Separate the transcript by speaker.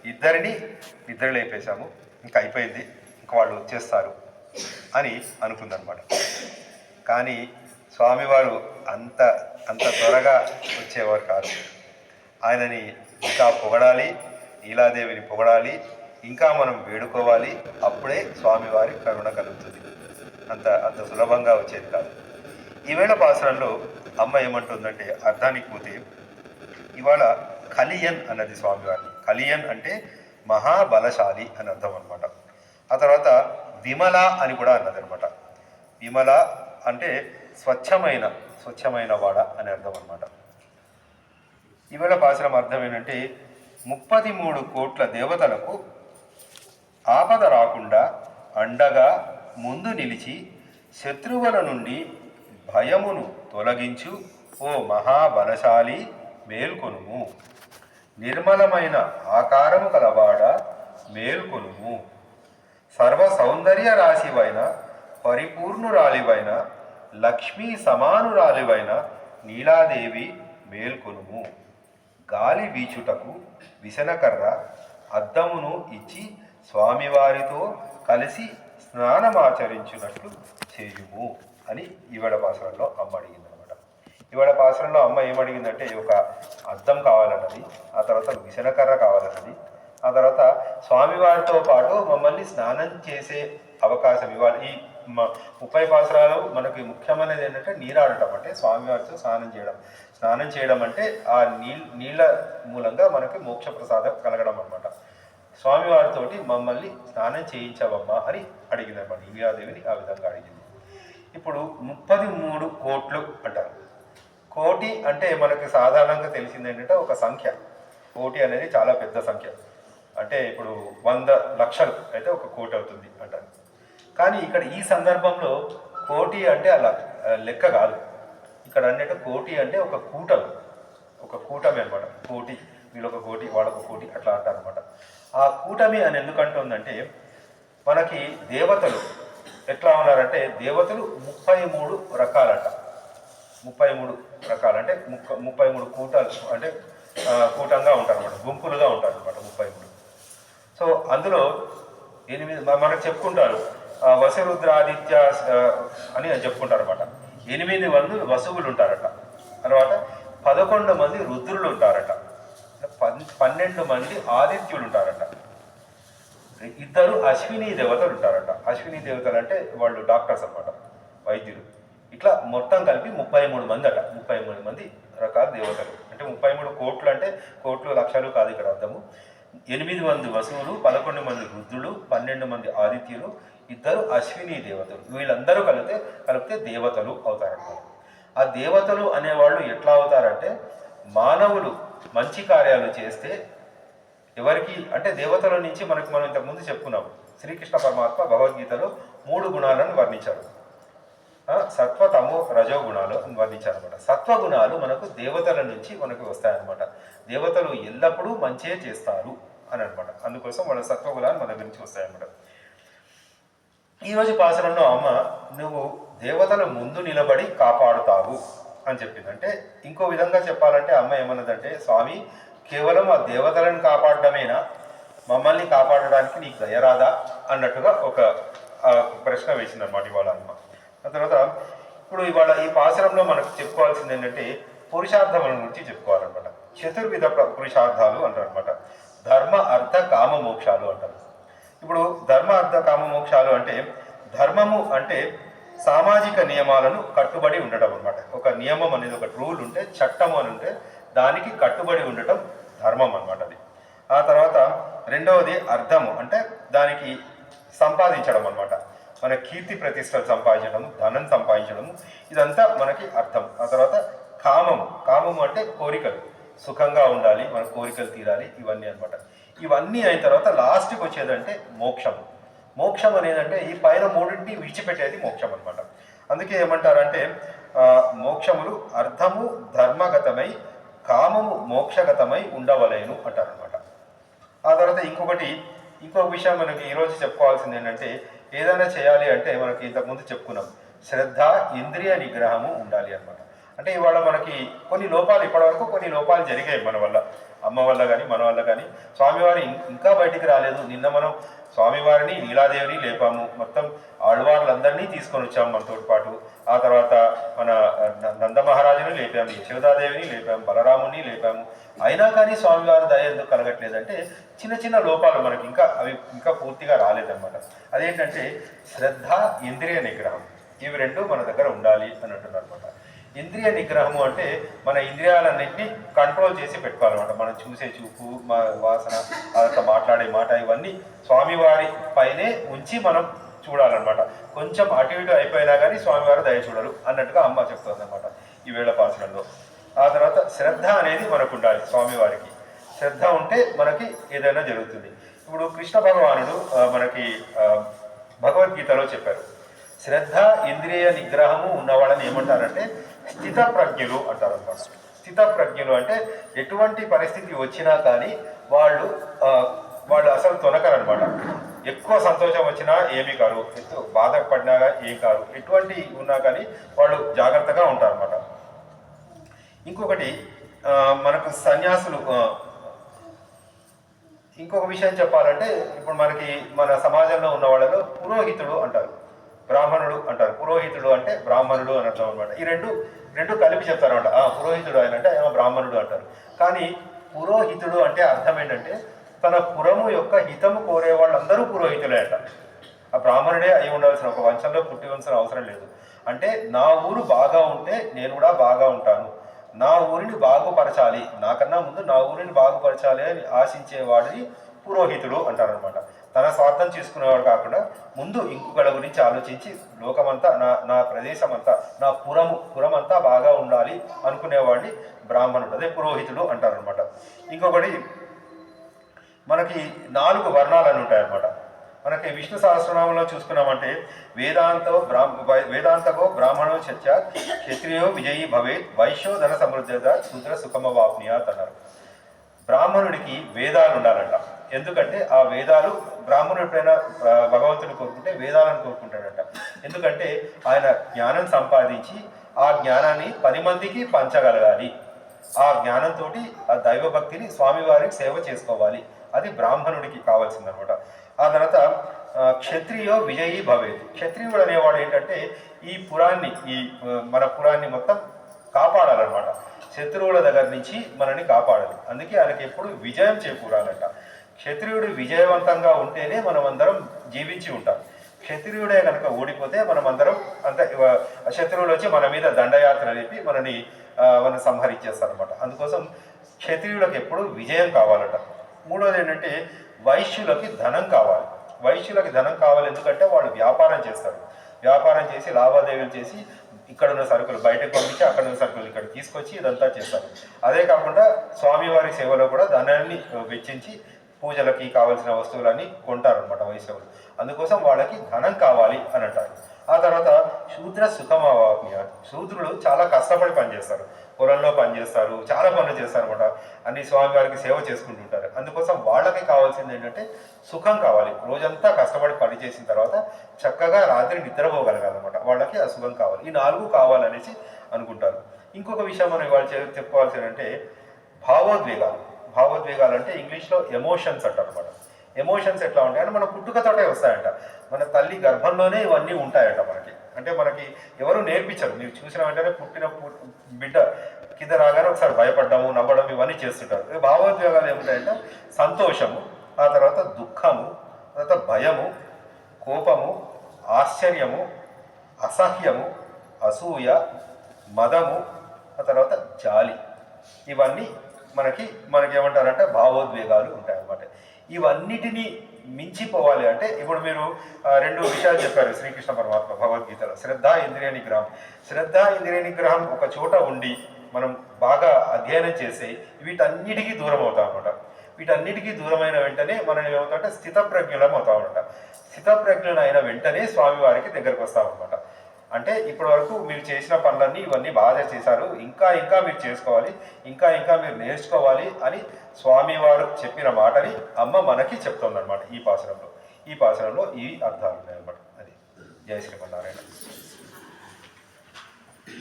Speaker 1: ఇద్దరిని నిద్ర లేపేశాము, ఇంకా అయిపోయింది, ఇంకా వాళ్ళు వచ్చేస్తారు అని అనుకుందనమాట. కానీ స్వామివారు అంత అంత త్వరగా వచ్చేవారు కాదు. ఆయనని ఇంకా పొగడాలి, నీలాదేవిని పొగడాలి, ఇంకా మనం వేడుకోవాలి, అప్పుడే స్వామివారి కరుణ కలుగుతుంది. అంత అంత సులభంగా వచ్చేది కాదు. ఈవేళ పాసురంలో అమ్మ ఏమంటుందంటే అర్థానికి పోతే, ఇవాళ కలియన్ అన్నది స్వామివారిని. కలియన్ అంటే మహాబలశాలి అని అర్థం అనమాట. ఆ తర్వాత విమల అని కూడా అన్నది అనమాట. విమల అంటే స్వచ్ఛమైన వాడ అని అర్థం అనమాట. ఈవేళ పాసురం అర్థం ఏంటంటే 33 కోట్ల దేవతలకు ఆపద రాకుండా అండగా ముందు నిలిచి శత్రువుల నుండి భయమును తొలగించు ఓ మహాబలశాలి మేల్కొనుము. నిర్మలమైన ఆకారము కలవాడ మేల్కొనుము. సర్వ సౌందర్య రాశివైన పరిపూర్ణురాలివైన లక్ష్మీ సమానురాలివైన నీలాదేవి మేల్కొనుము. గాలి వీచుటకు విసనకర్ర అద్దమును ఇచ్చి స్వామివారితో కలిసి స్నానమాచరించినట్లు చేయుము అని ఈవేళ పాసురంలో అమ్మ అడిగింది అనమాట. ఈవేళ పాసురంలో అమ్మ ఏమడిగిందంటే ఒక అద్దం కావాలన్నది, ఆ తర్వాత విసనకర్ర కావాలన్నది, ఆ తర్వాత స్వామివారితో పాటు మమ్మల్ని స్నానం చేసే అవకాశం ఇవ్వాలి. ఈ 30 పాసురాలు మనకి ముఖ్యమైనది ఏంటంటే నీరాడటం, అంటే స్వామివారితో స్నానం చేయడం అంటే ఆ నీళ్ళ మూలంగా మనకి మోక్ష ప్రసాదం కలగడం అనమాట. స్వామివారితోటి మమ్మల్ని స్నానం చేయించవమ్మా అని అడిగింది అనమాట. నీలాదేవిని ఆ విధంగా అడిగింది. ఇప్పుడు 33 కోట్లు అంటారు. కోటి అంటే మనకి సాధారణంగా తెలిసింది ఏంటంటే ఒక సంఖ్య. కోటి అనేది చాలా పెద్ద సంఖ్య. అంటే ఇప్పుడు 100 లక్షలు అయితే ఒక కోటి అవుతుంది అంటారు. కానీ ఇక్కడ ఈ సందర్భంలో కోటి అంటే అలా లెక్క కాదు. ఇక్కడ అన్నట్టు కోటి అంటే ఒక కూటమి అనమాట. కోటి, వీళ్ళొక కోటి, వాళ్ళొక కోటి అట్లా అంటారు అనమాట. ఆ కూటమి అని ఎందుకంటుందంటే మనకి దేవతలు ఎట్లా ఉన్నారంటే దేవతలు 33 రకాలంట. 33 రకాలు అంటే 33 కూటాలు, అంటే కూటంగా ఉంటారు అనమాట, గుంపులుగా ఉంటారు అనమాట 33. సో అందులో 8 మనకు చెప్పుకుంటారు, వసురుద్రాదిత్య అని చెప్పుకుంటారు అనమాట. 8 మంది వసువులు ఉంటారట. తర్వాత 11 మంది రుద్రులు ఉంటారట. 12 మంది ఆదిత్యులు ఉంటారట. 2 అశ్విని దేవతలు ఉంటారట. అశ్విని దేవతలు అంటే వాళ్ళు డాక్టర్స్ అనమాట, వైద్యులు. ఇట్లా మొత్తం కలిపి 33 మంది అట. 33 మంది రకాల దేవతలు అంటే 33 కోట్లు అంటే కోట్లు లక్షలు కాదు ఇక్కడ అర్థము. 8 మంది వసువులు, 11 మంది రుద్రులు, 12 మంది ఆదిత్యులు, 2 అశ్విని దేవతలు. వీళ్ళందరూ కలిపితే దేవతలు అవుతారన్నమాట. ఆ దేవతలు అనేవాళ్ళు ఎట్లా అవుతారంటే మానవులు మంచి కార్యాలు చేస్తే ఎవరికి అంటే దేవతల నుంచి మనం ఇంతకుముందు చెప్పుకున్నాం. శ్రీకృష్ణ పరమాత్మ భగవద్గీతలో 3 గుణాలను వర్ణించారు. సత్వ, తమో, రజో గుణాలు అని వర్ణించారు అనమాట. సత్వగుణాలు మనకు దేవతల నుంచి మనకు వస్తాయన్నమాట. దేవతలు ఎల్లప్పుడూ మంచే చేస్తారు అని అనమాట. అందుకోసం మన సత్వగుణాలు మన గురించి వస్తాయన్నమాట. ఈరోజు పాసురంలో అమ్మ నువ్వు దేవతల ముందు నిలబడి కాపాడుతావు అని చెప్పింది. అంటే ఇంకో విధంగా చెప్పాలంటే అమ్మ ఏమన్నదంటే స్వామి కేవలం ఆ దేవతలను కాపాడడమేనా, మమ్మల్ని కాపాడడానికి నీకు దయరాదా అన్నట్టుగా ఒక ప్రశ్న వేసింది అనమాట ఇవాళ అమ్మ. ఆ తర్వాత ఇప్పుడు ఇవాళ ఈ పాసురంలో మనకు చెప్పుకోవాల్సింది ఏంటంటే పురుషార్థముల గురించి చెప్పుకోవాలన్నమాట. చతుర్విధ పురుషార్థాలు అంటారు అనమాట. ధర్మ, అర్థ, కామ, మోక్షాలు అంటారు. ఇప్పుడు ధర్మ, అర్థ, కామ, మోక్షాలు అంటే ధర్మము అంటే సామాజిక నియమాలను కట్టుబడి ఉండటం అనమాట. ఒక నియమం అనేది ఒక రూల్ ఉంటే, చట్టం అని ఉంటే దానికి కట్టుబడి ఉండటం ధర్మం అనమాట అది. ఆ తర్వాత రెండవది అర్థము అంటే దానికి సంపాదించడం అనమాట. మన కీర్తి ప్రతిష్టలు సంపాదించడము, ధనం సంపాదించడము, ఇదంతా మనకి అర్థం. ఆ తర్వాత కామము అంటే కోరికలు, సుఖంగా ఉండాలి, మన కోరికలు తీరాలి, ఇవన్నీ అనమాట. ఇవన్నీ అయిన తర్వాత లాస్ట్కి వచ్చేదంటే మోక్షం అనేదంటే ఈ పైన 3 విడిచిపెట్టేది మోక్షం అనమాట. అందుకే ఏమంటారంటే మోక్షములు అర్థము ధర్మగతమై కామము మోక్షగతమై ఉండవలేను అంటారనమాట. ఆ తర్వాత ఇంకొక విషయం మనకి ఈరోజు చెప్పుకోవాల్సింది ఏంటంటే ఏదైనా చేయాలి అంటే మనకి ఇంతకుముందు చెప్పుకున్నాం, శ్రద్ధ, ఇంద్రియ నిగ్రహము ఉండాలి అనమాట. అంటే ఇవాళ మనకి కొన్ని లోపాలు, ఇప్పటివరకు కొన్ని లోపాలు జరిగాయి మన వల్ల. అమ్మ వల్ల కానీ మన వల్ల కానీ స్వామివారి ఇంకా బయటికి రాలేదు. నిన్న మనం స్వామివారిని నీలాదేవిని లేపాము, మొత్తం ఆళ్వార్లందరినీ తీసుకొని వచ్చాము మనతో పాటు. ఆ తర్వాత మన నందమహారాజుని లేపాము, యశోదాదేవిని లేపాము, బలరాముని లేపాము. అయినా కానీ స్వామివారి దయ ఎందుకు కలగట్లేదంటే చిన్న చిన్న లోపాలు మనకి ఇంకా పూర్తిగా రాలేదన్నమాట. అదేంటంటే శ్రద్ధ, ఇంద్రియ నిగ్రహం, ఇవి రెండు మన దగ్గర ఉండాలి అని అంటున్నారు అనమాట. ఇంద్రియ నిగ్రహము అంటే మన ఇంద్రియాలన్నింటినీ కంట్రోల్ చేసి పెట్టుకోవాలన్నమాట. మనం చూసే చూపు, మా వాసన, అదంతా మాట్లాడే మాట, ఇవన్నీ స్వామివారి పైనే ఉంచి మనం చూడాలన్నమాట. కొంచెం అటు ఇటు అయిపోయినా కానీ స్వామివారు దయ చూడరు అన్నట్టుగా అమ్మ చెప్తుంది అనమాట ఈ వేళ పాసనంలో. ఆ తర్వాత శ్రద్ధ అనేది మనకు ఉండాలి. స్వామివారికి శ్రద్ధ ఉంటే మనకి ఏదైనా జరుగుతుంది. ఇప్పుడు కృష్ణ భగవానుడు మనకి భగవద్గీతలో చెప్పారు, శ్రద్ధ ఇంద్రియ నిగ్రహము ఉన్నవాళ్ళని ఏమంటారంటే స్థితప్రజ్ఞులు అంటారు అనమాట. స్థితప్రజ్ఞులు అంటే ఎటువంటి పరిస్థితి వచ్చినా కానీ వాళ్ళు అసలు తొనకరనమాట. ఎక్కువ సంతోషం వచ్చినా ఏమీ కారు, బాధపడినా ఏం కారు, ఎటువంటి ఉన్నా కానీ వాళ్ళు జాగ్రత్తగా ఉంటారన్నమాట. ఇంకొకటి మనకు సన్యాసులు, ఇంకొక విషయం చెప్పాలంటే ఇప్పుడు మనకి మన సమాజంలో ఉన్న వాళ్ళలో పురోహితుడు అంటారు, బ్రాహ్మణుడు అంటారు. పురోహితుడు అంటే బ్రాహ్మణుడు అని అర్థం అనమాట. ఈ రెండు కలిపి చెప్తారన్నమాట. పురోహితుడు ఆయన అంటే బ్రాహ్మణుడు అంటారు. కానీ పురోహితుడు అంటే అర్థం ఏంటంటే తన పురము యొక్క హితము కోరే వాళ్ళందరూ పురోహితులే అంట. ఆ బ్రాహ్మణుడే అయి ఉండాల్సిన, ఒక వంశంలో పుట్టి ఉండాల్సిన అవసరం లేదు. అంటే నా ఊరు బాగా ఉంటే నేను కూడా బాగా ఉంటాను, నా ఊరిని బాగుపరచాలి, నాకన్నా ముందు నా ఊరిని బాగుపరచాలి అని ఆశించేవాడిని పురోహితుడు అంటారనమాట. తన స్వార్థం చేసుకునేవాడు కాకుండా ముందు ఇంకొకళ్ళ గురించి ఆలోచించి లోకమంతా, నా ప్రదేశం అంతా, నా పురం అంతా బాగా ఉండాలి అనుకునేవాడిని బ్రాహ్మణుడు, అదే పురోహితుడు అంటారనమాట. ఇంకొకటి మనకి 4 వర్ణాలని ఉంటాయన్నమాట. మనకి విష్ణు సహస్రనామంలో చూసుకున్నామంటే వేదాంతకో బ్రాహ్మణో చర్చ క్షత్రియో విజయీ భవేత్ వైశ్యో ధన సమృద్ధ శూద్ర సుఖమవాప్నియాత్ అన్నారు. బ్రాహ్మణుడికి వేదాలు ఉండాలంట. ఎందుకంటే ఆ వేదాలు, బ్రాహ్మణుడు ఎప్పుడైనా భగవంతుని కోరుకుంటే వేదాలను కోరుకుంటాడంట. ఎందుకంటే ఆయన జ్ఞానం సంపాదించి ఆ జ్ఞానాన్ని 10 మందికి పంచగలగాలి. ఆ జ్ఞానంతో ఆ దైవభక్తిని స్వామివారికి సేవ చేసుకోవాలి. అది బ్రాహ్మణుడికి కావాల్సిందనమాట. ఆ తర్వాత క్షత్రియో విజయీ భవేత్. క్షత్రియుడు అనేవాడు ఏంటంటే మన పురాన్ని మొత్తం కాపాడాలన్నమాట. శత్రువుల దగ్గర నుంచి మనల్ని కాపాడాలి. అందుకే ఆయనకి ఎప్పుడు విజయం చేకూరాలంట. క్షత్రియుడు విజయవంతంగా ఉంటేనే మనం అందరం జీవించి ఉంటాం. క్షత్రియుడే కనుక ఓడిపోతే మనం అందరం శత్రువులు వచ్చి మన మీద దండయాత్ర లేపి మనని సంహరించేస్తారనమాట. అందుకోసం క్షత్రియులకు ఎప్పుడు విజయం కావాలట. మూడోది ఏంటంటే వైశ్యులకి ధనం కావాలి. వైశ్యులకి ధనం కావాలి ఎందుకంటే వాళ్ళు వ్యాపారం చేస్తారు. వ్యాపారం చేసి లావాదేవీలు చేసి ఇక్కడ ఉన్న సరుకులు బయటకు పంపించి అక్కడ ఉన్న సరుకులు ఇక్కడ తీసుకొచ్చి ఇదంతా చేస్తారు. అదే కాకుండా స్వామివారి సేవలో కూడా ధనాన్ని వెచ్చించి పూజలకి కావాల్సిన వస్తువులన్నీ కొంటారనమాట వైష్ణవులు. అందుకోసం వాళ్ళకి ధనం కావాలి అని అంటారు. ఆ తర్వాత శూద్ర సుఖమవాప్య. శూద్రులు చాలా కష్టపడి పనిచేస్తారు, పొలంలో పనిచేస్తారు, చాలా పనులు చేస్తారు అనమాట. అన్ని స్వామివారికి సేవ చేసుకుంటుంటారు. అందుకోసం వాళ్ళకి కావాల్సింది ఏంటంటే సుఖం కావాలి. రోజంతా కష్టపడి పని చేసిన తర్వాత చక్కగా రాత్రి నిద్రపోగలగాలన్నమాట. వాళ్ళకి ఆ సుఖం కావాలి. ఈ 4 కావాలనేసి అనుకుంటారు. ఇంకొక విషయం మనం ఇవాళ చెప్పుకోవాల్సింది అంటే భావోద్వేగాలు. భావోద్వేగాలు అంటే ఇంగ్లీష్లో ఎమోషన్స్ అంటారు అనమాట. ఎమోషన్స్ ఎట్లా ఉంటాయంటే మన పుట్టుకతోటే వస్తాయంట. మన తల్లి గర్భంలోనే ఇవన్నీ ఉంటాయంట మనకి. అంటే మనకి ఎవరు నేర్పించరు. మీరు చూసిన వెంటనే పుట్టిన బిడ్డ కింద రాగానే ఒకసారి భయపడ్డాము, నవ్వడం, ఇవన్నీ చేస్తుంటారు. భావోద్వేగాలు ఏముంటాయంటే సంతోషము, ఆ తర్వాత దుఃఖము, ఆ తర్వాత భయము, కోపము, ఆశ్చర్యము, అసహ్యము, అసూయ, మదము, ఆ తర్వాత జాలి, ఇవన్నీ మనకేమంటారంటే భావోద్వేగాలు ఉంటాయన్నమాట. ఇవన్నిటినీ మించిపోవాలి అంటే ఇప్పుడు మీరు 2 విషయాలు చెప్పారు శ్రీకృష్ణ పరమాత్మ భగవద్గీతలో, శ్రద్ధ, ఇంద్రియ నిగ్రహం. శ్రద్ధ, ఇంద్రియ నిగ్రహం ఒక చోట ఉండి మనం బాగా అధ్యయనం చేసి వీటన్నిటికీ దూరం అవుతాం అనమాట. వీటన్నిటికీ దూరమైన వెంటనే మనం ఏమవుతామంటే స్థితప్రజ్ఞులం అవుతామన్నమాట. స్థితప్రజ్ఞులు అయిన వెంటనే స్వామివారికి దగ్గరకు వస్తామన్నమాట. అంటే ఇప్పటి వరకు మీరు చేసిన పనులన్నీ ఇవన్నీ బాగా చేశారు, ఇంకా మీరు చేసుకోవాలి, ఇంకా మీరు నేర్చుకోవాలి అని స్వామివారు చెప్పిన మాటని అమ్మ మనకి చెప్తుందన్నమాట ఈ పాసురంలో. ఈ పాసురంలో ఈ అర్థాలు ఉన్నాయన్నమాట. అది జయ శ్రీమన్నారాయణ.